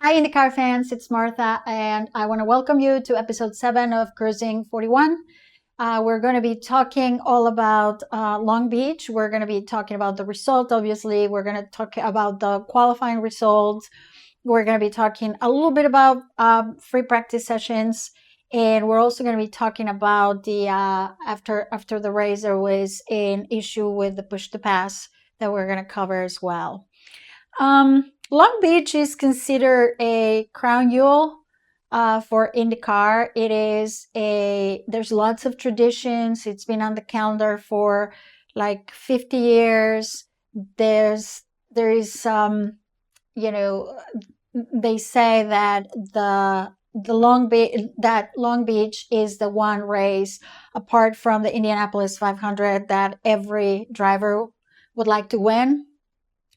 Hi, IndyCar fans. It's Martha, and I want to welcome you to episode 7 of Cruising 41. We're going to be talking all about Long Beach. We're going to be talking about the result, obviously. We're going to talk about the qualifying results. We're going to be talking a little bit about free practice sessions. And we're also going to be talking about the after the race, there was an issue with the push to pass that we're going to cover as well. Long Beach is considered a crown jewel for IndyCar. There's lots of traditions. It's been on the calendar for like 50 years. There is some, you know, they say that Long Beach is the one race apart from the Indianapolis 500 that every driver would like to win,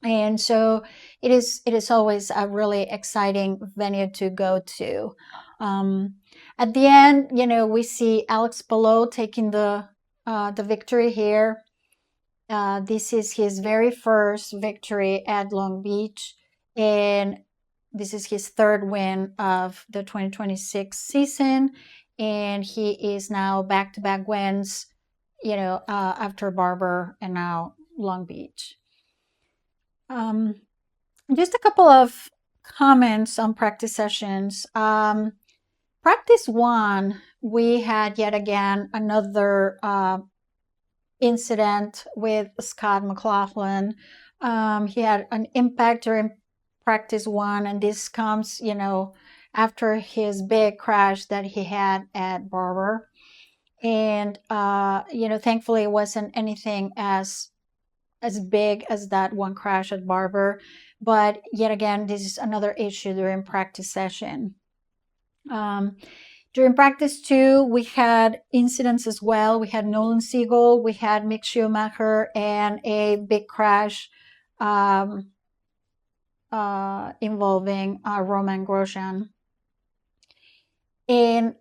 and so it is always a really exciting venue to go to. um, at the end, we see Alex Palou taking the victory here. This is his very first victory at Long Beach, and this is his third win of the 2026 season, and he is now back-to-back wins, after Barber and now Long Beach. um, just a couple of comments on practice sessions. Practice one, we had yet again another incident with Scott McLaughlin. He had an impact during practice one, and this comes, after his big crash that he had at Barber. And, thankfully it wasn't anything as big as that one crash at Barber. But yet again, this is another issue during practice session. Um, During practice two, we had incidents as well. We had Nolan Siegel, we had Mick Schumacher, and a big crash um, involving Roman Grosjean. And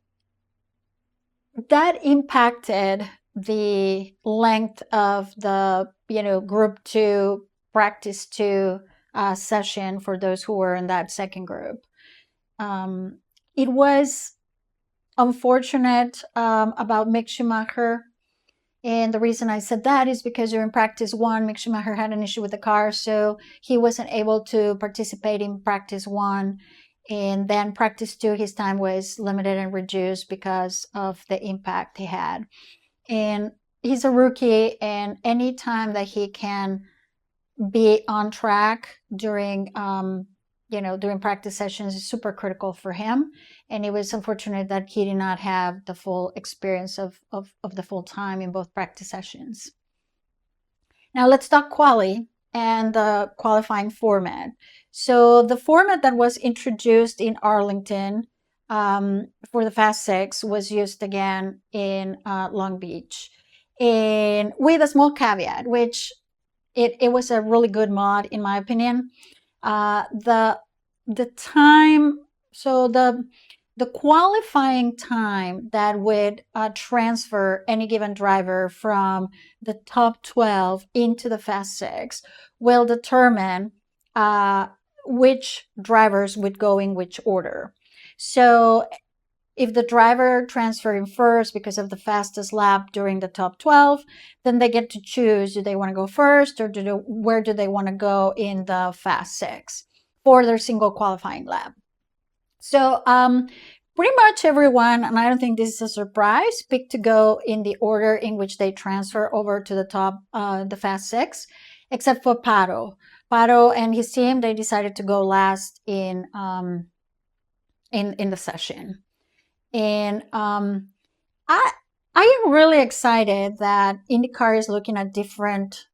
that impacted the length of the group two, practice two session for those who were in that second group. It was unfortunate about Mick Schumacher, and the reason I said that is because during practice one, Mick Schumacher had an issue with the car, so he wasn't able to participate in practice one. And then practice two, his time was limited and reduced because of the impact he had. And he's a rookie, and any time that he can be on track during during practice sessions is super critical for him. And it was unfortunate that he did not have the full experience of the full time in both practice sessions. Now let's talk quali and the qualifying format. So the format that was introduced in Arlington for the Fast Six was used again in Long Beach, and with a small caveat, which it was a really good mod in my opinion. The time, so the qualifying time that would transfer any given driver from the top 12 into the Fast Six will determine which drivers would go in which order. So if the driver transferring first because of the fastest lap during the top 12, then they get to choose, do they want to go first, or where do they want to go in the Fast Six for their single qualifying lap. So pretty much everyone, and I don't think this is a surprise, picked to go in the order in which they transfer over to the top, the Fast Six, except for Pato. Pato and his team, they decided to go last in the session. And I am really excited that IndyCar is looking at different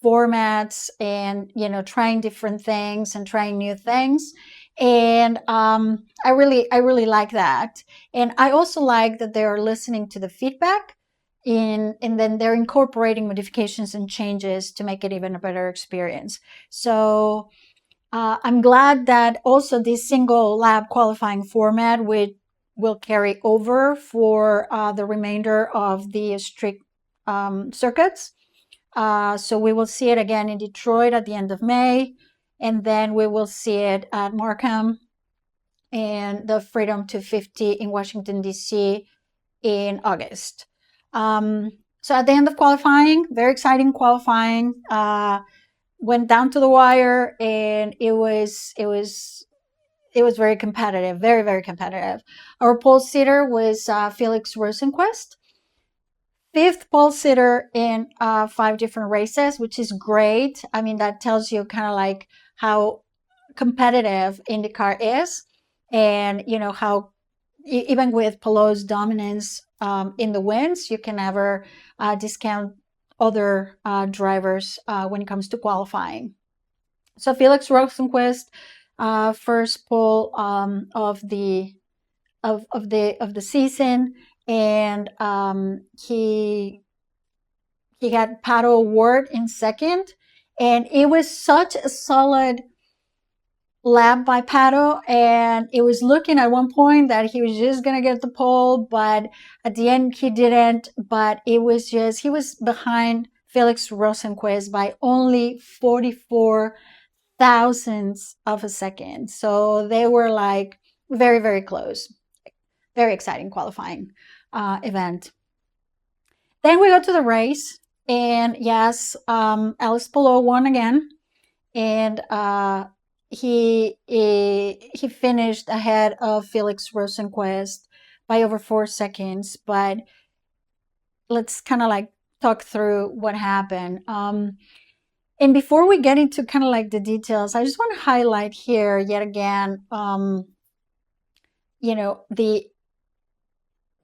formats and trying different things and trying new things. And I really like that. And I also like that they are listening to the feedback and then they're incorporating modifications and changes to make it even a better experience. So I'm glad that also this single lap qualifying format will carry over for the remainder of the strict circuits. So we will see it again in Detroit at the end of May, and then we will see it at Markham and the Freedom 250 in Washington, D.C. in August. So at the end of qualifying, very exciting qualifying, went down to the wire, and it was very competitive, very, very competitive. Our pole sitter was Felix Rosenquist, fifth pole sitter in 5 different races, which is great. I mean, that tells you kind of like how competitive IndyCar is, and how even with Palou's dominance in the wins, you can never discount other drivers when it comes to qualifying. So Felix Rosenquist, first pole of the season, and he had Pato Award in second, and it was such a solid lap by Pato, and it was looking at one point that he was just gonna get the pole, but at the end he didn't. But it was just he was behind Felix Rosenquist by only 44 thousandths of a second, so they were like very, very close. Very exciting qualifying event. Then we go to the race, and yes, Alex Palou won again, and he finished ahead of Felix Rosenquist by over 4 seconds. But let's kind of like talk through what happened. And before we get into kind of like the details, I just want to highlight here yet again,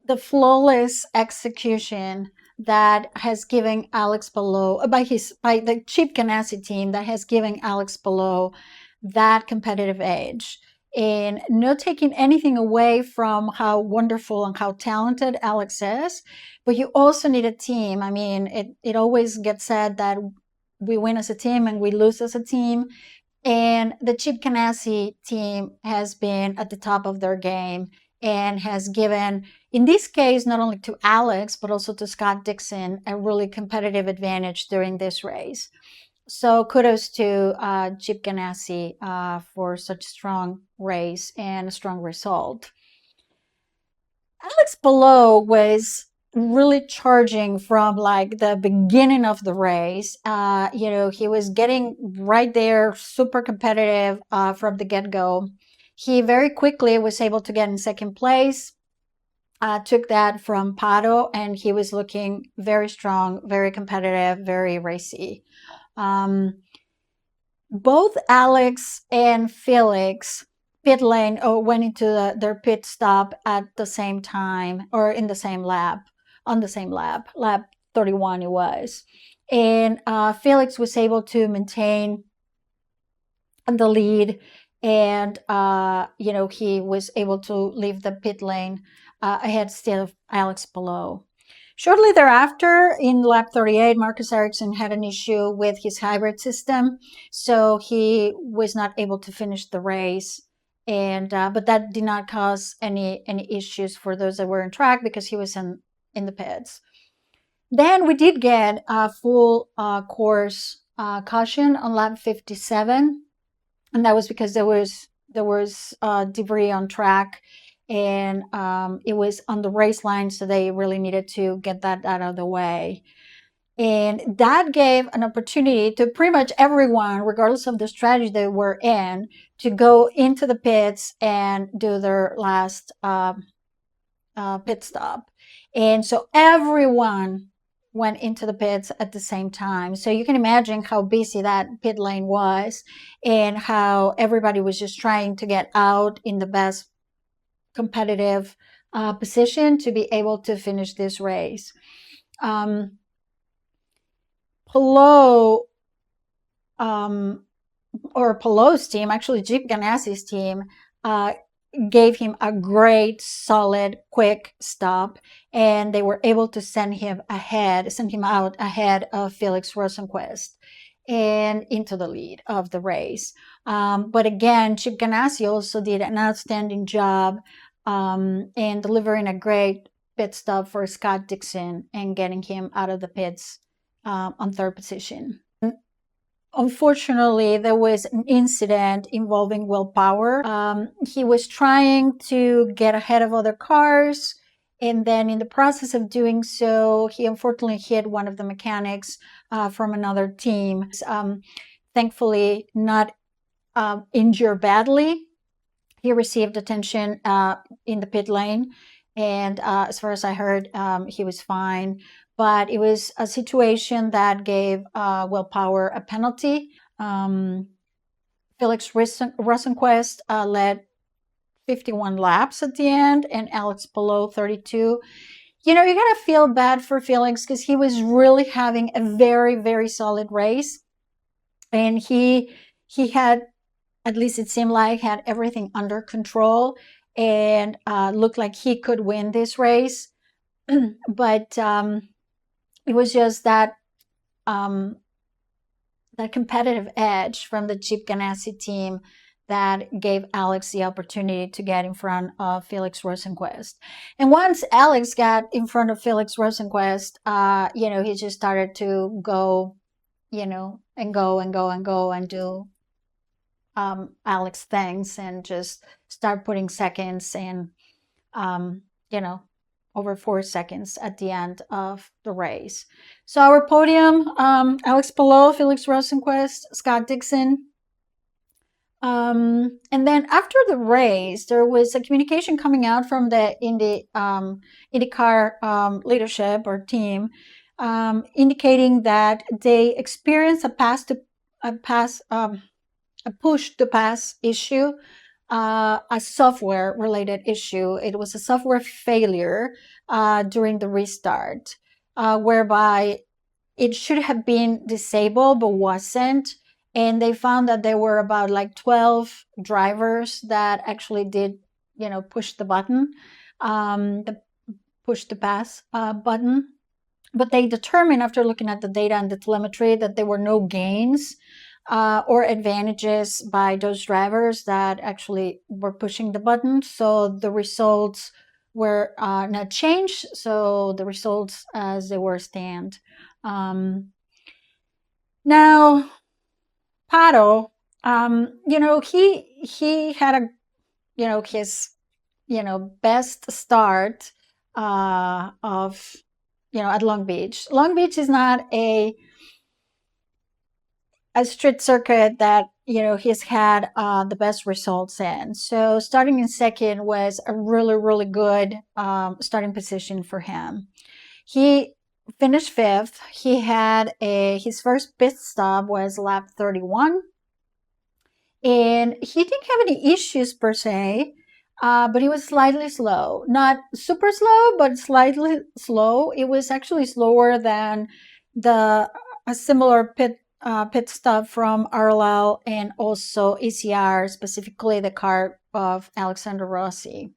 the flawless execution that has given Alex Palou by the Chip Ganassi team, that has given Alex Palou that competitive edge, and not taking anything away from how wonderful and how talented Alex is. But you also need a team. I mean, it always gets said that we win as a team and we lose as a team. And the Chip Ganassi team has been at the top of their game, and has given, in this case, not only to Alex, but also to Scott Dixon, a really competitive advantage during this race. So kudos to Chip Ganassi for such a strong race and a strong result. Alex Palou was really charging from like the beginning of the race. He was getting right there, super competitive from the get-go. He very quickly was able to get in second place, took that from Pato, and he was looking very strong, very competitive, very racy. Both Alex and Felix pit lane or went into their pit stop at the same time, or in the same lap, on the same lap 31 it was. And Felix was able to maintain the lead, and he was able to leave the pit lane ahead still of Alex Palou. Shortly thereafter, in lap 38, Marcus Ericsson had an issue with his hybrid system, so he was not able to finish the race. And but that did not cause any issues for those that were in track, because he was in the pits. Then we did get a full course caution on lap 57, and that was because there was debris on track, and it was on the race line, so they really needed to get that out of the way. And that gave an opportunity to pretty much everyone, regardless of the strategy they were in, to go into the pits and do their last pit stop. And so everyone went into the pits at the same time. So you can imagine how busy that pit lane was, and how everybody was just trying to get out in the best competitive position to be able to finish this race. Palou, or Palou's team, actually Chip Ganassi's team, gave him a great, solid, quick stop, and they were able to send him out ahead of Felix Rosenquist and into the lead of the race. But again, Chip Ganassi also did an outstanding job in delivering a great pit stop for Scott Dixon and getting him out of the pits on third position. unfortunately, there was an incident involving willpower. He was trying to get ahead of other cars, and then in the process of doing so, he unfortunately hit one of the mechanics from another team. Thankfully, not injured badly. He received attention in the pit lane, and as far as I heard, he was fine. But it was a situation that gave Willpower a penalty. Um, Felix Rosenquist led 51 laps at the end, and Alex Palou 32. You know, you gotta feel bad for Felix because he was really having a very, very solid race, and he had, at least it seemed like, had everything under control and looked like he could win this race. But it was just um, that competitive edge from the Chip Ganassi team that gave Alex the opportunity to get in front of Felix Rosenquist. And once Alex got in front of Felix Rosenquist, he just started to go, and go and go and go and do Alex things and just start putting seconds and, um, you know, over 4 seconds at the end of the race. So our podium, Alex Palou, Felix Rosenquist, Scott Dixon. And then after the race, there was a communication coming out from the IndyCar leadership or team, indicating that they experienced a push to pass issue, a software related issue. It was a software failure during the restart, whereby it should have been disabled but wasn't. And they found that there were about like 12 drivers that actually did, push the button, the push to pass button. But they determined after looking at the data and the telemetry that there were no gains or advantages by those drivers that actually were pushing the button. So the results were not changed. So the results as they were stand. Now, Pato, he had his best start of at Long Beach. Long Beach is not a street circuit that he's had the best results in. So starting in second was a really, really good starting position for him. He finished fifth. He had his first pit stop was lap 31, and he didn't have any issues per se, but he was slightly slow. Not super slow, but slightly slow. It was actually slower than a similar pit stop from RLL and also ECR, specifically the car of Alexander Rossi.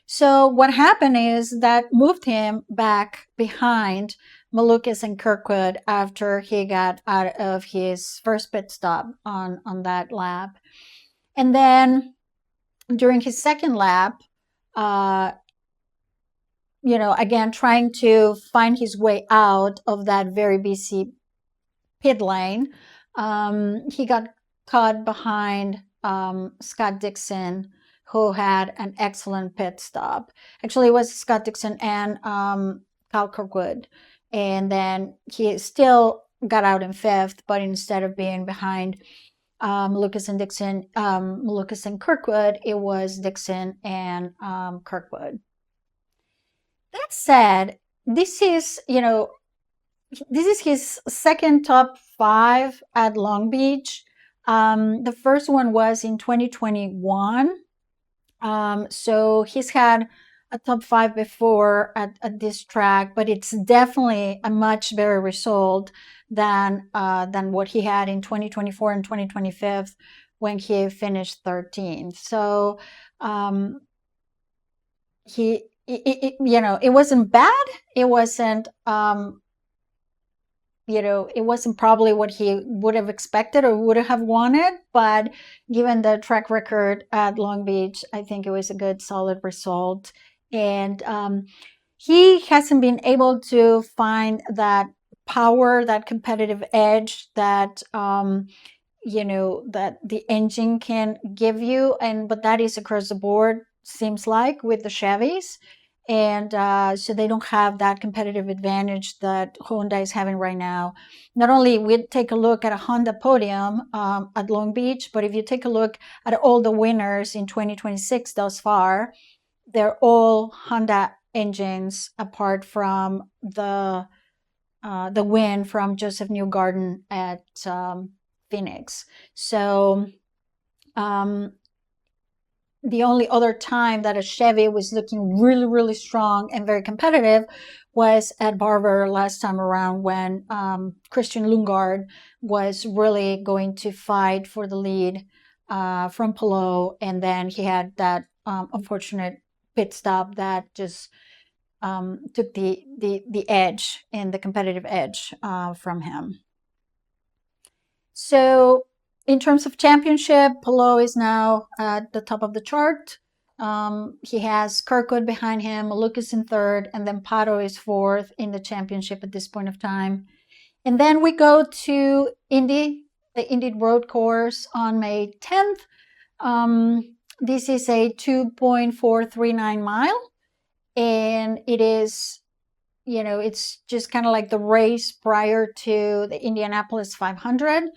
So what happened is that moved him back behind Malukas and Kirkwood after he got out of his first pit stop on that lap. And then during his second lap, again, trying to find his way out of that very busy pit lane, he got caught behind Scott Dixon, who had an excellent pit stop. Actually, it was Scott Dixon and Kyle Kirkwood. And then he still got out in fifth, but instead of being behind Lucas and Kirkwood, it was Dixon and Kirkwood. That said, this is his second top 5 at Long Beach. The first one was in 2021. So he's had a top 5 before at this track, but it's definitely a much better result than what he had in 2024 and 2025 when he finished 13th. So it wasn't bad. It wasn't it wasn't probably what he would have expected or would have wanted, but given the track record at Long Beach, I think it was a good, solid result. And he hasn't been able to find that power, that competitive edge that that the engine can give you, but that is across the board, seems like, with the Chevys. And so they don't have that competitive advantage that Honda is having right now. Not only we take a look at a Honda podium at Long Beach, but if you take a look at all the winners in 2026 thus far, they're all Honda engines, apart from the win from Joseph Newgarden at Phoenix. So um, the only other time that a Chevy was looking really, really strong and very competitive was at Barber last time around, when Christian Lundgaard was really going to fight for the lead from Palou, and then he had that unfortunate pit stop that just took the edge and the competitive edge from him. So in terms of championship, Palou is now at the top of the chart. He has Kirkwood behind him, Lucas in third, and then Pato is fourth in the championship at this point of time. And then we go to Indy, the Indy road course on May 10th. This is a 2.439 mile, and it is, it's just kind of like the race prior to the Indianapolis 500.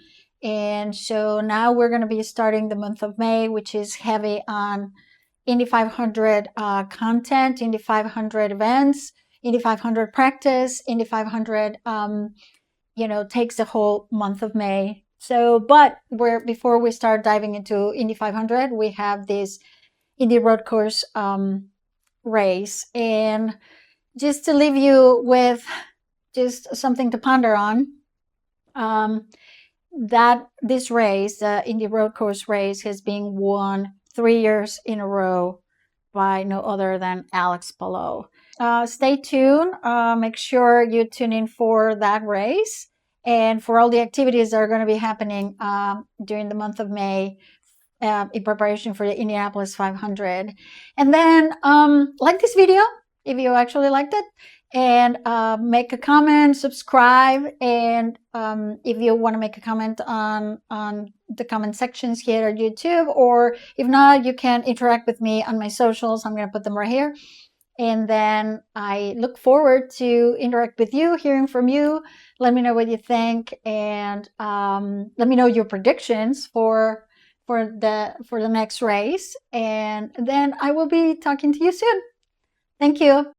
And so now we're going to be starting the month of May, which is heavy on Indy 500 content, Indy 500 events, Indy 500 practice, Indy 500, takes the whole month of May. So, but before we start diving into Indy 500, we have this Indy road course race. And just to leave you with just something to ponder on, that this race, the Indy road course race, has been won 3 years in a row by no other than Alex Palou. Stay tuned. Make sure you tune in for that race and for all the activities that are going to be happening during the month of May in preparation for the Indianapolis 500. And then like this video if you actually liked it, and make a comment, subscribe, and if you want to make a comment on the comment sections here at YouTube, or if not, you can interact with me on my socials. I'm going to put them right here. And then I look forward to interact with you, hearing from you. Let me know what you think, and let me know your predictions for the next race. And then I will be talking to you soon. Thank you.